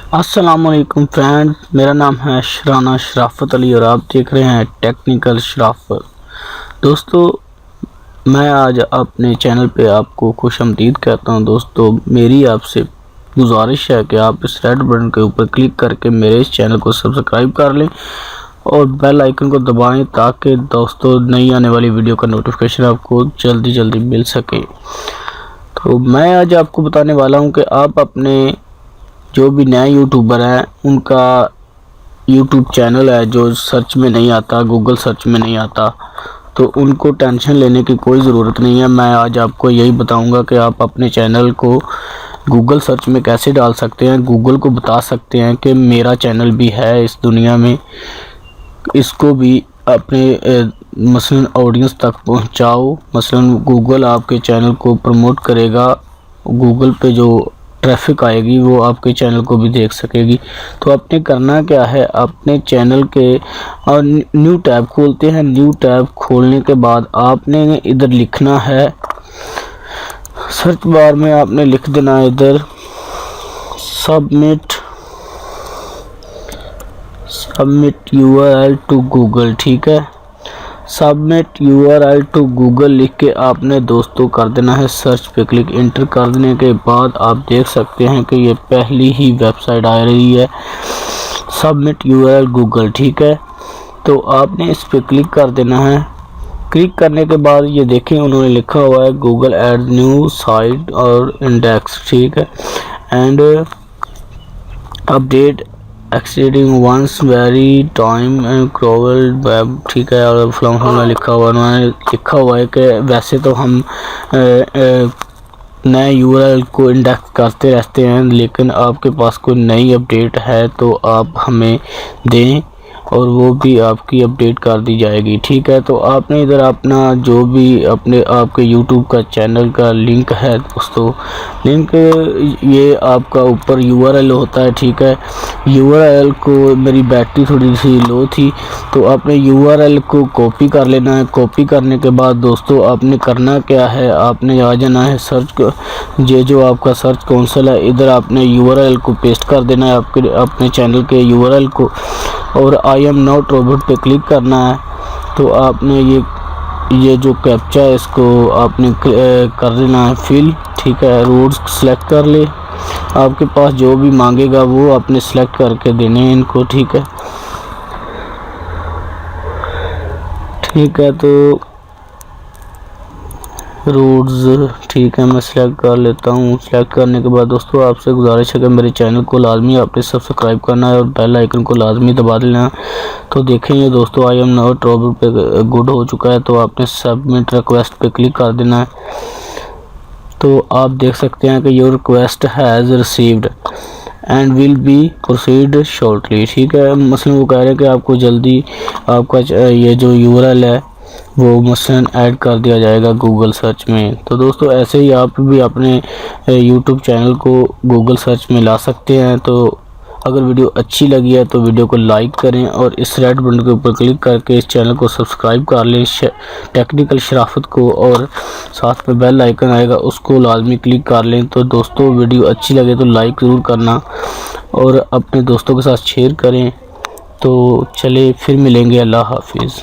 अस्सलामुअलैकुम फ्रेंड, मेरा नाम है शराना शराफत अली और आप देख रहे हैं टेक्निकल शराफत। दोस्तों, मैं आज अपने चैनल पे आपको खुशामदीद कहता हूं। दोस्तों, मेरी आपसे गुजारिश है कि आप इस रेड बटन के ऊपर क्लिक करके मेरे इस चैनल को सब्सक्राइब कर लें और बेल आइकन को दबाएं ताकि दोस्तों नई आने वाली वीडियो का नोटिफिकेशन आपको जल्दी मिल सके। तो मैं आज आपको बताने वाला हूँ कि आप अपने जो भी नए यूट्यूबर हैं उनका यूट्यूब चैनल है जो सर्च में नहीं आता, गूगल सर्च में नहीं आता, तो उनको टेंशन लेने की कोई ज़रूरत नहीं है। मैं आज आपको यही बताऊंगा कि आप अपने चैनल को गूगल सर्च में कैसे डाल सकते हैं। गूगल को बता सकते हैं कि मेरा चैनल भी है इस दुनिया में, इसको भी अपने मसलन ऑडियंस तक पहुंचाओ। मसलन गूगल आपके चैनल को प्रमोट करेगा, गूगल पे जो ट्रैफिक आएगी वो आपके चैनल को भी देख सकेगी। तो आपने करना क्या है, अपने चैनल के और न्यू टैब खोलते हैं। न्यू टैब खोलने के बाद आपने इधर लिखना है, सर्च बार में आपने लिख देना है इधर सबमिट यूआरएल टू गूगल। ठीक है, सबमिट यूआरएल टू गूगल लिख के आपने दोस्तों कर देना है सर्च पे क्लिक। इंटर कर देने के बाद आप देख सकते हैं कि ये पहली ही वेबसाइट आ रही है, सबमिट यूआरएल गूगल। ठीक है, तो आपने इस पे क्लिक कर देना है। क्लिक करने के बाद ये देखें उन्होंने लिखा हुआ है गूगल एड न्यू साइट और इंडेक्स। ठीक है, and update extending once very time and crawl web. ठीक है, और फ्लॉम लिखा हुआ उन्होंने लिखा हुआ है कि वैसे तो हम नए यूआरएल को इंडेक्स करते रहते हैं, लेकिन आपके पास कोई नई अपडेट है तो आप हमें दें और वो भी आपकी अपडेट कर दी जाएगी। ठीक है, तो आपने इधर अपना जो भी अपने आपके यूट्यूब का चैनल का लिंक है दोस्तों, लिंक ये आपका ऊपर यूआरएल होता है। ठीक है, यूआरएल को मेरी बैटरी थोड़ी सी लो थी तो आपने यूआरएल को कॉपी कर लेना है। कॉपी करने के बाद दोस्तों आपने करना क्या है, आपने आ जाना है सर्च, ये जो आपका सर्च कंसोल है, इधर आपने यूआरएल को पेस्ट कर देना है आपके अपने चैनल के यूआरएल को, और आई एम नॉट रोबोट पे क्लिक करना है। तो आपने ये जो कैप्चा है इसको आपने कर देना है फिल। ठीक है, रूट्स सेलेक्ट कर ले, आपके पास जो भी मांगेगा वो आपने सेलेक्ट करके देने हैं इनको। ठीक है, तो रूट्स ठीक है मैं सिलेक्ट कर लेता हूँ। सिलेक्ट करने के बाद दोस्तों आपसे गुजारिश है कि मेरे चैनल को लाजमी आपने सब्सक्राइब करना है और बेल आइकन को लाजमी दबा देना है। तो देखेंगे दोस्तों आई एम नॉट रोबोट पे गुड हो चुका है, तो आपने सबमिट रिक्वेस्ट पे क्लिक कर देना है। तो आप देख सकते हैं कि your request has received and will be proceed shortly. ठीक है, मसलन वो कह रहे हैं कि आपको जल्दी आपका ये जो यूआरएल है वो मसलन ऐड कर दिया जाएगा गूगल सर्च में। तो दोस्तों ऐसे ही आप भी अपने यूट्यूब चैनल को गूगल सर्च में ला सकते हैं। तो अगर वीडियो अच्छी लगी है तो वीडियो को लाइक करें और इस रेड बटन के ऊपर क्लिक करके इस चैनल को सब्सक्राइब कर लें टेक्निकल शराफत को, और साथ में बेल आइकन आएगा उसको लाजमी क्लिक कर लें। तो दोस्तों वीडियो अच्छी लगे तो लाइक ज़रूर करना और अपने दोस्तों के साथ शेयर करें। तो चले फिर मिलेंगे, अल्लाह हाफिज़।